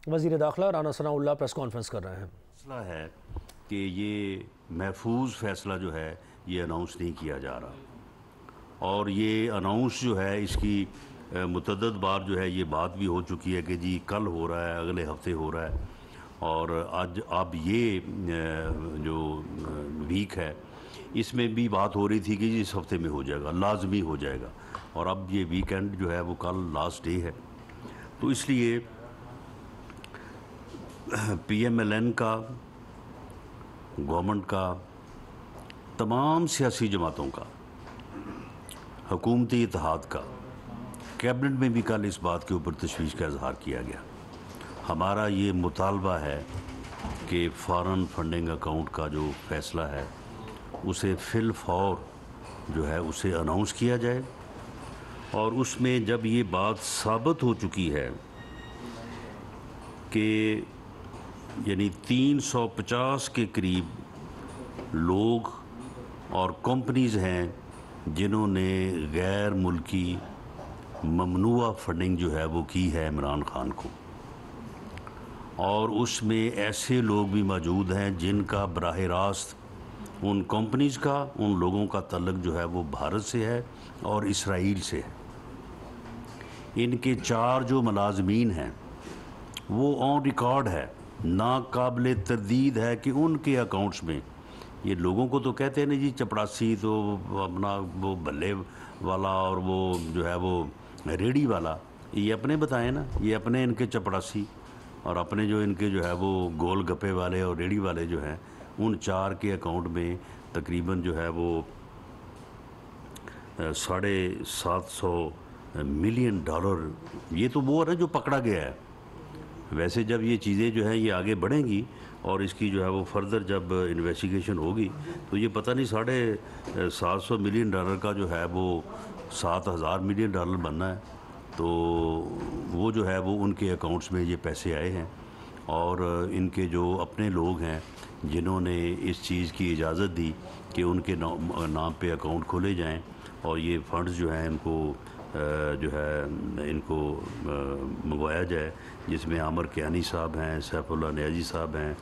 وزیر داخلہ رانا ثناء اللہ press conference کر رہے ہیں۔ مسئلہ ہے کہ یہ محفوظ فیصلہ جو ہے یہ اناؤنس نہیں کیا جا رہا، اور یہ اناؤنس جو ہے اس کی متعدد بار جو ہے یہ بات بھی ہو چکی ہے کہ جی کل ہو رہا ہے، اگلے ہفتے ہو رہا ہے، اور آج اب یہ جو ویک ہے اس میں بھی بات ہو رہی تھی کہ جی اس ہفتے میں ہو جائے گا، لازمی ہو جائے گا، اور اب یہ ویکینڈ جو ہے وہ کل لاسٹ ڈے ہے۔ تو اس لیے پی ایم ایل این کا، گورنمنٹ کا، تمام سیاسی جماعتوں کا، حکومتی اتحاد کا، کیبنٹ میں بھی کل اس بات کے اوپر تشویش کا اظہار کیا گیا۔ ہمارا یہ مطالبہ ہے کہ فارن فنڈنگ اکاؤنٹ کا جو فیصلہ ہے اسے فی الفور جو ہے اسے اناؤنس کیا جائے، اور اس میں جب یہ بات ثابت ہو چکی ہے کہ یعنی 350 کے قریب لوگ اور کمپنیز ہیں جنہوں نے غیر ملکی ممنوعہ فنڈنگ جو ہے وہ کی ہے عمران خان کو، اور اس میں ایسے لوگ بھی موجود ہیں جن کا براہ راست ان کمپنیز کا، ان لوگوں کا تعلق جو ہے وہ بھارت سے ہے اور اسرائیل سے ہے۔ ان کے 4 جو ملازمین ہیں وہ آن ریکارڈ ہے، ناقابل تردید ہے کہ ان کے اکاؤنٹس میں، یہ لوگوں کو تو کہتے ہیں نا جی چپڑاسی تو اپنا وہ بلے والا اور وہ جو ہے وہ ریڑھی والا، یہ اپنے بتائیں نا، یہ اپنے ان کے چپڑاسی اور اپنے جو ان کے جو ہے وہ گول گپے والے اور ریڑھی والے جو ہیں، ان 4 کے اکاؤنٹ میں تقریباً جو ہے وہ $750 ملین، یہ تو وہ ہے جو پکڑا گیا ہے۔ ویسے جب یہ چیزیں جو ہیں یہ آگے بڑھیں گی اور اس کی جو ہے وہ فردر جب انویسٹیگیشن ہوگی تو یہ پتہ نہیں $750 ملین کا جو ہے وہ $7,000 ملین بننا ہے، تو وہ جو ہے وہ ان کے اکاؤنٹس میں یہ پیسے آئے ہیں، اور ان کے جو اپنے لوگ ہیں جنہوں نے اس چیز کی اجازت دی کہ ان کے نام پہ اکاؤنٹ کھولے جائیں اور یہ فنڈز جو ہیں ان کو جو ہے ان کو منگوایا جائے، جس میں عامر کیانی صاحب ہیں، سیف اللہ نیازی صاحب ہیں،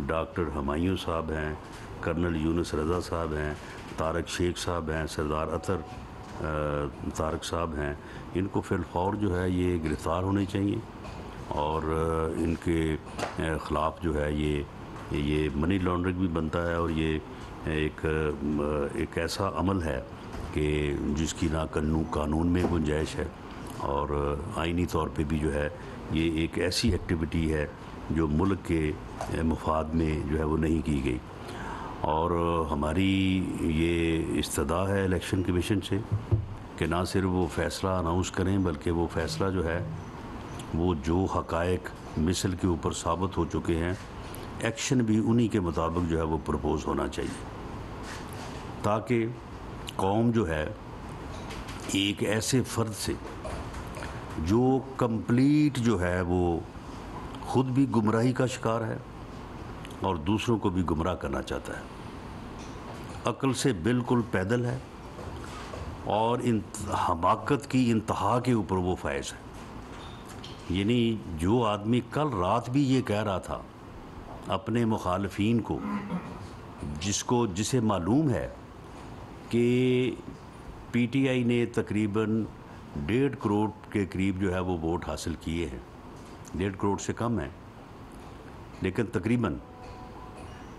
ڈاکٹر ہمایوں صاحب ہیں، کرنل یونس رضا صاحب ہیں، طارق شیخ صاحب ہیں، سردار اطہر طارق صاحب ہیں، ان کو فی الفور جو ہے یہ گرفتار ہونے چاہیے، اور ان کے خلاف جو ہے یہ منی لانڈرنگ بھی بنتا ہے، اور یہ ایک ایسا عمل ہے کہ جس کی نہ قانون میں گنجائش ہے، اور آئینی طور پہ بھی جو ہے یہ ایک ایسی ایکٹیویٹی ہے جو ملک کے مفاد میں جو ہے وہ نہیں کی گئی، اور ہماری یہ استدعا ہے الیکشن کمیشن سے کہ نہ صرف وہ فیصلہ اناؤنس کریں بلکہ وہ فیصلہ جو ہے وہ جو حقائق مثل کے اوپر ثابت ہو چکے ہیں، ایکشن بھی انہی کے مطابق جو ہے وہ پرپوز ہونا چاہیے، تاکہ قوم جو ہے ایک ایسے فرد سے جو کمپلیٹ جو ہے وہ خود بھی گمراہی کا شکار ہے اور دوسروں کو بھی گمراہ کرنا چاہتا ہے، عقل سے بالکل پیدل ہے، اور حماقت کی انتہا کے اوپر وہ فائز ہے۔ یعنی جو آدمی کل رات بھی یہ کہہ رہا تھا اپنے مخالفین کو، جسے معلوم ہے کہ پی ٹی آئی نے تقریباً 1.5 کروڑ کے قریب جو ہے وہ ووٹ حاصل کیے ہیں، 1.5 کروڑ سے کم ہیں لیکن تقریباً،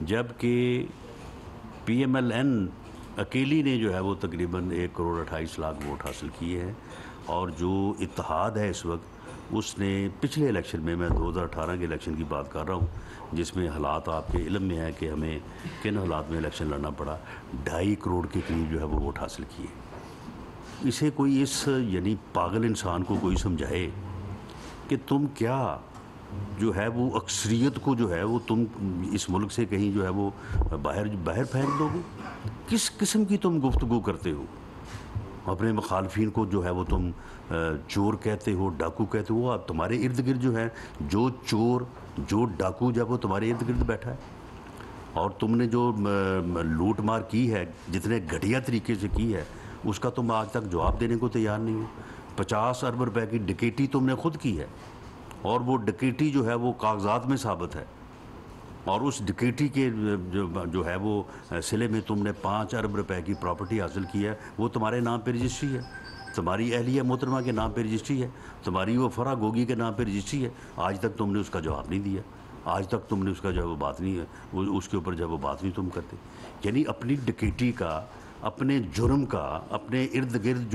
جبکہ پی ایم ایل این اکیلی نے جو ہے وہ تقریباً 1 کروڑ 28 لاکھ ووٹ حاصل کیے ہیں، اور جو اتحاد ہے اس وقت اس نے پچھلے الیکشن میں 2018 کے الیکشن کی بات کر رہا ہوں جس میں حالات آپ کے علم میں ہے کہ ہمیں کن حالات میں الیکشن لڑنا پڑا، 2.5 کروڑ کے قریب جو ہے وہ ووٹ حاصل کیے۔ اسے کوئی یعنی پاگل انسان کو کوئی سمجھائے کہ تم کیا جو ہے وہ اکثریت کو جو ہے وہ تم اس ملک سے کہیں جو ہے وہ باہر پھینک دو گے، کس قسم کی تم گفتگو کرتے ہو؟ اپنے مخالفین کو جو ہے وہ تم چور کہتے ہو، ڈاکو کہتے ہو، تمہارے ارد گرد جو ہے جو چور جو ڈاکو جب وہ تمہارے ارد گرد بیٹھا ہے، اور تم نے جو لوٹ مار کی ہے جتنے گھٹیا طریقے سے کی ہے اس کا تم آج تک جواب دینے کو تیار نہیں ہو۔ 50 ارب روپے کی ڈکیٹی تم نے خود کی ہے، اور وہ ڈکیٹی جو ہے وہ کاغذات میں ثابت ہے، اور اس ڈکیٹی کے جو ہے وہ سلے میں تم نے 5 ارب روپے کی پراپرٹی حاصل کی ہے، وہ تمہارے نام پہ رجسٹری ہے، تمہاری اہلیہ محترمہ کے نام پہ رجسٹری ہے، تمہاری وہ فرح گوگی کے نام پہ رجسٹری ہے. آج تک تم نے اس کا جواب نہیں دیا، آج تک تم نے اس کا جو ہے وہ بات نہیں ہے، اس کے اوپر جو ہے وہ بات نہیں تم کرتے. یعنی اپنی ڈکیٹی کا، اپنے جرم کا، اپنے ارد گرد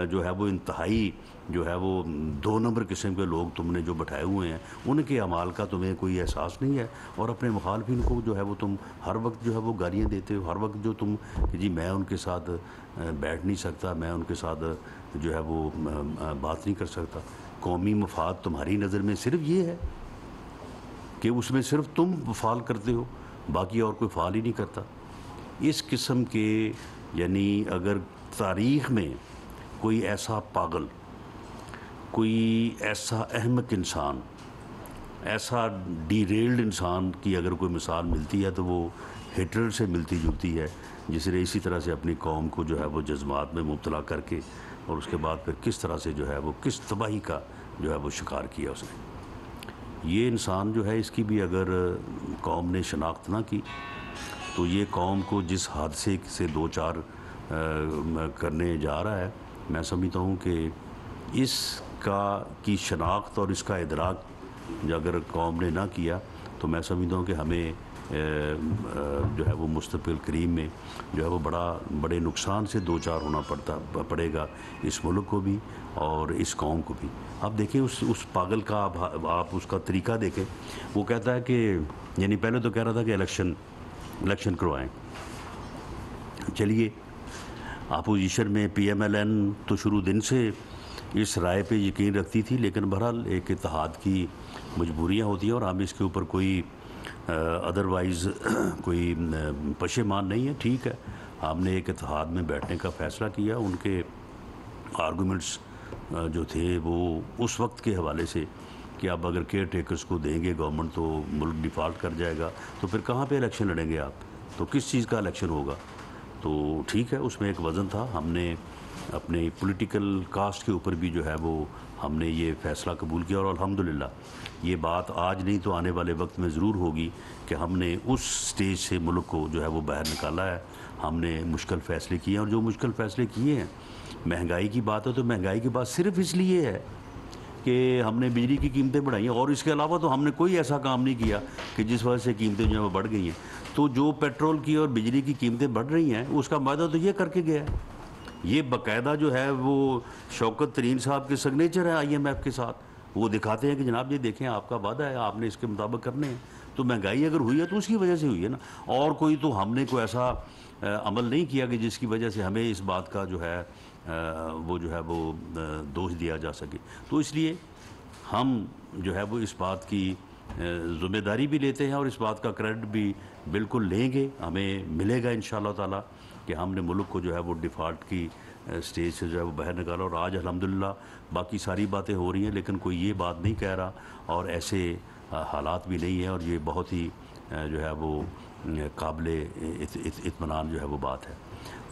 جو ہے وہ انتہائی جو ہے وہ 2 نمبر قسم کے لوگ تم نے جو بٹھائے ہوئے ہیں، ان کے اعمال کا تمہیں کوئی احساس نہیں ہے. اور اپنے مخالفین کو جو ہے وہ تم ہر وقت جو ہے وہ گالیاں دیتے ہو، ہر وقت جو تم کہ جی میں ان کے ساتھ بیٹھ نہیں سکتا، میں ان کے ساتھ جو ہے وہ بات نہیں کر سکتا. قومی مفاد تمہاری نظر میں صرف یہ ہے کہ اس میں صرف تم فعال کرتے ہو، باقی اور کوئی فعال ہی نہیں کرتا. اس قسم کے یعنی اگر تاریخ میں کوئی ایسا پاگل، کوئی ایسا احمق انسان، ایسا ڈی ریلڈ انسان کی اگر کوئی مثال ملتی ہے تو وہ ہٹلر سے ملتی جلتی ہے، جس نے اسی طرح سے اپنی قوم کو جو ہے وہ جذبات میں مبتلا کر کے اور اس کے بعد پھر کس طرح سے جو ہے وہ کس تباہی کا جو ہے وہ شکار کیا اس نے. یہ انسان جو ہے اس کی بھی اگر قوم نے شناخت نہ کی تو یہ قوم کو جس حادثے سے 2-4 کرنے جا رہا ہے، میں سمجھتا ہوں کہ اس کی شناخت اور اس کا ادراک اگر قوم نے نہ کیا تو میں سمجھتا ہوں کہ ہمیں جو ہے وہ مستقبل قریب میں جو ہے وہ بڑے نقصان سے 2-4 ہونا پڑے گا، اس ملک کو بھی اور اس قوم کو بھی. آپ دیکھیں اس پاگل کا آپ اس کا طریقہ دیکھیں. وہ کہتا ہے کہ یعنی پہلے تو کہہ رہا تھا کہ الیکشن کروائیں. چلیے اپوزیشن میں پی ایم ایل این تو شروع دن سے اس رائے پہ یقین رکھتی تھی، لیکن بہرحال ایک اتحاد کی مجبوریاں ہوتی ہیں اور ہم اس کے اوپر کوئی ادروائز کوئی پشیمان نہیں ہے. ٹھیک ہے، ہم نے ایک اتحاد میں بیٹھنے کا فیصلہ کیا. ان کے آرگومنٹس جو تھے وہ اس وقت کے حوالے سے کہ اب اگر کیئر ٹیکرز کو دیں گے گورنمنٹ تو ملک ڈیفالٹ کر جائے گا، تو پھر کہاں پہ الیکشن لڑیں گے آپ، تو کس چیز کا الیکشن ہوگا. تو ٹھیک ہے، اس میں ایک وزن تھا. ہم نے اپنے پولیٹیکل کاسٹ کے اوپر بھی جو ہے وہ ہم نے یہ فیصلہ قبول کیا، اور الحمدللہ یہ بات آج نہیں تو آنے والے وقت میں ضرور ہوگی کہ ہم نے اس سٹیج سے ملک کو جو ہے وہ باہر نکالا ہے. ہم نے مشکل فیصلے کیے ہیں، اور جو مشکل فیصلے کیے ہیں، مہنگائی کی بات ہے تو مہنگائی کی بات صرف اس لیے ہے کہ ہم نے بجلی کی قیمتیں بڑھائی ہیں، اور اس کے علاوہ تو ہم نے کوئی ایسا کام نہیں کیا کہ جس وجہ سے قیمتیں جو ہیں وہ بڑھ گئی ہیں. تو جو پیٹرول کی اور بجلی کی قیمتیں بڑھ رہی ہیں اس کا معاہدہ تو یہ کر کے گیا ہے. یہ باقاعدہ جو ہے وہ شوکت ترین صاحب کے سگنیچر ہے آئی ایم ایف کے ساتھ. وہ دکھاتے ہیں کہ جناب یہ دیکھیں آپ کا وعدہ ہے، آپ نے اس کے مطابق کرنے ہیں. تو مہنگائی اگر ہوئی ہے تو اس کی وجہ سے ہوئی ہے نا، اور کوئی تو ہم نے کوئی ایسا عمل نہیں کیا کہ جس کی وجہ سے ہمیں اس بات کا جو ہے وہ دوش دیا جا سکے. تو اس لیے ہم جو ہے وہ اس بات کی ذمہ داری بھی لیتے ہیں اور اس بات کا کریڈٹ بھی بالکل لیں گے. ہمیں ملے گا انشاءاللہ تعالی کہ ہم نے ملک کو جو ہے وہ ڈیفالٹ کی سٹیج سے جو ہے وہ باہر نکالا. اور آج الحمدللہ باقی ساری باتیں ہو رہی ہیں، لیکن کوئی یہ بات نہیں کہہ رہا، اور ایسے حالات بھی نہیں ہیں، اور یہ بہت ہی جو ہے وہ قابل اطمینان جو ہے وہ بات ہے.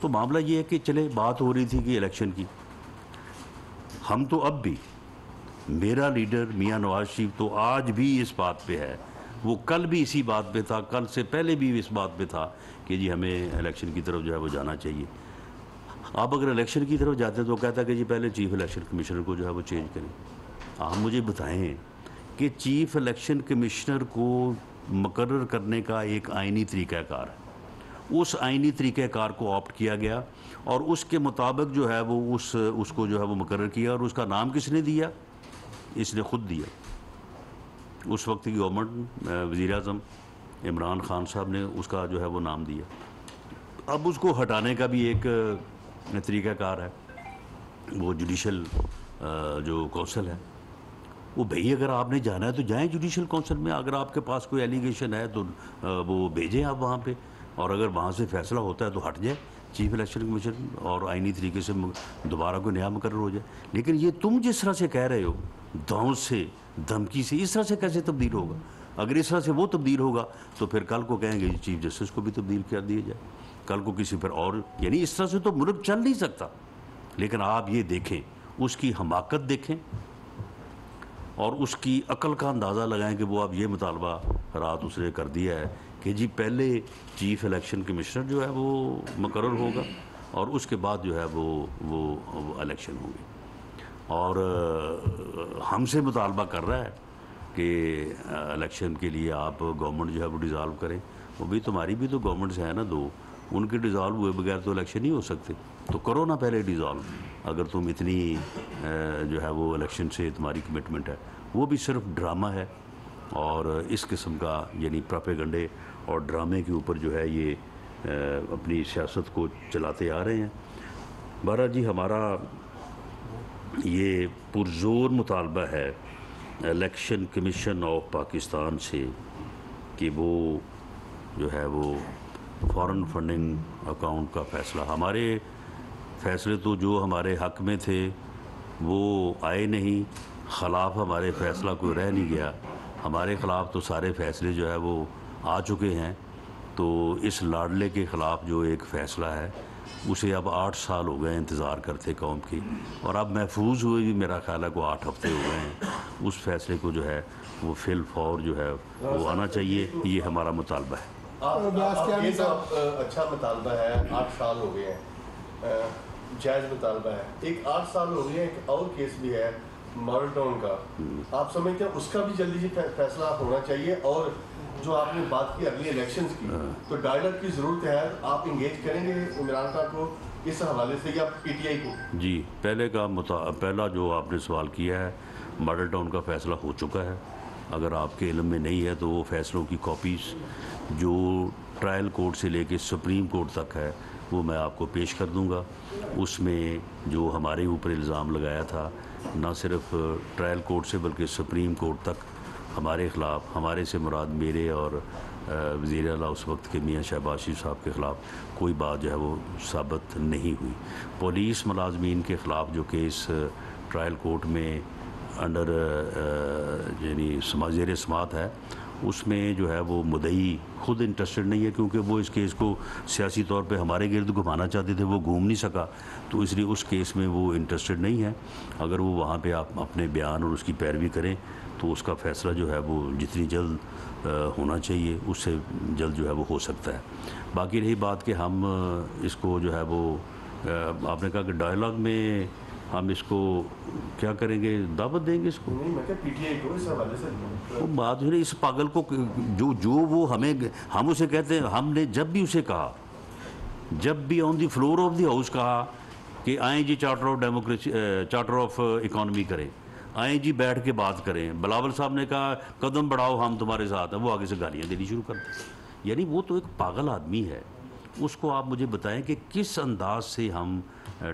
تو معاملہ یہ ہے کہ چلے بات ہو رہی تھی کہ الیکشن کی، ہم تو اب بھی، میرا لیڈر میاں نواز شریف تو آج بھی اس بات پہ ہے، وہ کل بھی اسی بات پہ تھا، کل سے پہلے بھی اس بات پہ تھا کہ جی ہمیں الیکشن کی طرف جو ہے وہ جانا چاہیے. آپ اگر الیکشن کی طرف جاتے ہیں تو کہتا ہے کہ جی پہلے چیف الیکشن کمشنر کو جو ہے وہ چینج کریں. آپ مجھے بتائیں کہ چیف الیکشن کمشنر کو مقرر کرنے کا ایک آئینی طریقہ کار ہے، اس آئینی طریقہ کار کو آپٹ کیا گیا اور اس کے مطابق جو ہے وہ اس کو جو ہے وہ مقرر کیا. اور اس کا نام کس نے دیا؟ اس نے خود دیا. اس وقت کی گورنمنٹ، وزیر اعظم عمران خان صاحب نے اس کا جو ہے وہ نام دیا. اب اس کو ہٹانے کا بھی ایک طریقہ کار ہے، وہ جوڈیشل جو کونسل ہے. وہ بھئی اگر آپ نے جانا ہے تو جائیں جوڈیشل کونسل میں، اگر آپ کے پاس کوئی ایلیگیشن ہے تو وہ بھیجیں آپ وہاں پہ، اور اگر وہاں سے فیصلہ ہوتا ہے تو ہٹ جائے چیف الیکشن کمیشن اور آئینی طریقے سے دوبارہ کوئی نیا مقرر ہو جائے. لیکن یہ تم جس طرح سے کہہ رہے ہو، دھون سے، دھمکی سے، اس طرح سے کیسے تبدیل ہوگا؟ اگر اس طرح سے وہ تبدیل ہوگا تو پھر کل کو کہیں گے چیف جسٹس کو بھی تبدیل کر دیا جائے، کل کو کسی پر اور، یعنی اس طرح سے تو ملک چل نہیں سکتا. لیکن آپ یہ دیکھیں، اس کی حماقت دیکھیں اور اس کی عقل کا اندازہ لگائیں کہ وہ اب یہ مطالبہ رات اس نے کر دیا ہے کہ جی پہلے چیف الیکشن کمشنر جو ہے وہ مقرر ہوگا اور اس کے بعد جو ہے وہ الیکشن ہوں گے، اور ہم سے مطالبہ کر رہا ہے کہ الیکشن کے لیے آپ گورنمنٹ جو ہے وہ ڈیزالو کریں۔ وہ بھی تمہاری بھی تو گورنمنٹس ہیں نا دو، ان کے ڈیزالو ہوئے بغیر تو الیکشن نہیں ہو سکتے، تو کرو نا پہلے ڈیزالو اگر تم اتنی جو ہے وہ الیکشن سے تمہاری کمٹمنٹ ہے۔ وہ بھی صرف ڈرامہ ہے، اور اس قسم کا یعنی پروپیگنڈے اور ڈرامے کے اوپر جو ہے یہ اپنی سیاست کو چلاتے آ رہے ہیں۔ بہرحال جی ہمارا یہ پرزور مطالبہ ہے الیکشن کمیشن آف پاکستان سے کہ وہ جو ہے وہ فارن فنڈنگ اکاؤنٹ کا فیصلہ، ہمارے فیصلے تو جو ہمارے حق میں تھے وہ آئے نہیں، خلاف ہمارے فیصلہ کوئی رہ نہیں گیا، ہمارے خلاف تو سارے فیصلے جو ہے وہ آ چکے ہیں۔ تو اس لاڈلے کے خلاف جو ایک فیصلہ ہے اسے اب 8 سال ہو گئے انتظار کرتے قوم کی، اور اب محفوظ ہوئے بھی میرا خیال ہے کو 8 ہفتے ہو گئے ہیں۔ اس فیصلے کو جو ہے وہ فی الفور جو ہے وہ آنا چاہیے، یہ ہمارا مطالبہ ہے۔ یہ تو اچھا مطالبہ ہے، 8 سال ہو گئے ہیں، جائز مطالبہ ہے۔ ایک 8 سال ہو گئے ہیں، ایک اور کیس بھی ہے ماڈل ٹاؤن کا، آپ سمجھتے ہیں اس کا بھی جلدی سے فیصلہ ہونا چاہیے؟ اور جو آپ نے بات کی اگلی الیکشنز کی، تو ڈائیلاگ کی ضرورت ہے، آپ انگیج کریں گے عمران خان کو اس حوالے سے یا پی ٹی آئی کو؟ جی پہلا جو آپ نے سوال کیا ہے، ماڈل ٹاؤن کا فیصلہ ہو چکا ہے۔ اگر آپ کے علم میں نہیں ہے تو وہ فیصلوں کی کاپیز جو ٹرائل کورٹ سے لے کے سپریم کورٹ تک ہے وہ میں آپ کو پیش کر دوں گا۔ اس میں جو ہمارے اوپر الزام لگایا تھا، نہ صرف ٹرائل کورٹ سے بلکہ سپریم کورٹ تک ہمارے خلاف، ہمارے سے مراد میرے اور وزیر اعلیٰ اس وقت کے میاں شہباز شریف صاحب کے خلاف کوئی بات جو ہے وہ ثابت نہیں ہوئی۔ پولیس ملازمین کے خلاف جو کیس ٹرائل کورٹ میں انڈر یعنی زیر سماعت ہے، اس میں جو ہے وہ مدعی خود انٹرسٹڈ نہیں ہے، کیونکہ وہ اس کیس کو سیاسی طور پہ ہمارے گرد گھمانا چاہتے تھے، وہ گھوم نہیں سکا، تو اس لیے اس کیس میں وہ انٹرسٹڈ نہیں ہے۔ اگر وہ وہاں پہ آپ اپنے بیان اور اس کی پیروی کریں تو اس کا فیصلہ جو ہے وہ جتنی جلد ہونا چاہیے اس سے جلد جو ہے وہ ہو سکتا ہے۔ باقی رہی بات کہ ہم اس کو جو ہے وہ آپ نے کہا کہ ڈائلاگ میں ہم اس کو کیا کریں گے، دعوت دیں گے اس کو؟ نہیں، میں کہا پی ٹی آئی کو اس حوالے سے وہ بات جو ہے اس پاگل کو جو وہ ہم اسے کہتے ہیں، ہم نے جب بھی اسے کہا، جب بھی on the floor of the house کہا کہ آئیں جی charter of democracy, charter of economy کریں، آئیں جی بیٹھ کے بات کریں، بلاول صاحب نے کہا قدم بڑھاؤ ہم تمہارے ساتھ ہیں، وہ آگے سے گالیاں دینی شروع کر دیں۔ یعنی وہ تو ایک پاگل آدمی ہے، اس کو آپ مجھے بتائیں کہ کس انداز سے ہم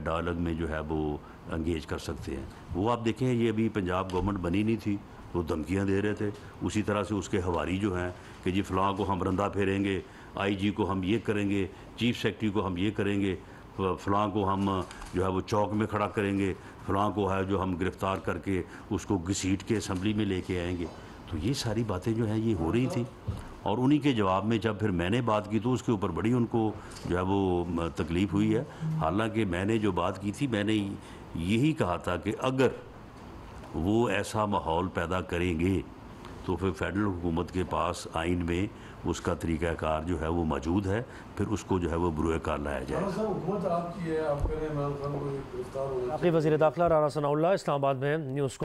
ڈائلاگ میں جو ہے وہ انگیج کر سکتے ہیں۔ وہ آپ دیکھیں، یہ ابھی پنجاب گورنمنٹ بنی نہیں تھی، وہ دھمکیاں دے رہے تھے، اسی طرح سے اس کے حواری جو ہیں کہ جی فلاں کو ہم رندہ پھیریں گے، آئی جی کو ہم یہ کریں گے، چیف سیکرٹری کو ہم یہ کریں گے، فلاں کو ہم جو ہے وہ چوک میں کھڑا کریں گے، فلاں کو ہے جو ہم گرفتار کر کے اس کو گھسیٹ کے اسمبلی میں لے کے آئیں گے۔ تو یہ ساری باتیں جو ہیں یہ ہو رہی تھیں، اور انہی کے جواب میں جب پھر میں نے بات کی تو اس کے اوپر بڑی ان کو جو ہے وہ تکلیف ہوئی ہے۔ حالانکہ میں نے جو بات کی تھی، میں نے یہی کہا تھا کہ اگر وہ ایسا ماحول پیدا کریں گے تو پھر فیڈرل حکومت کے پاس آئین میں اس کا طریقہ کار جو ہے وہ موجود ہے، پھر اس کو جو ہے وہ بروئے کار لایا جائے۔ اپنی وزیر داخلہ رانا ثناء اللہ اسلام آباد میں نیوز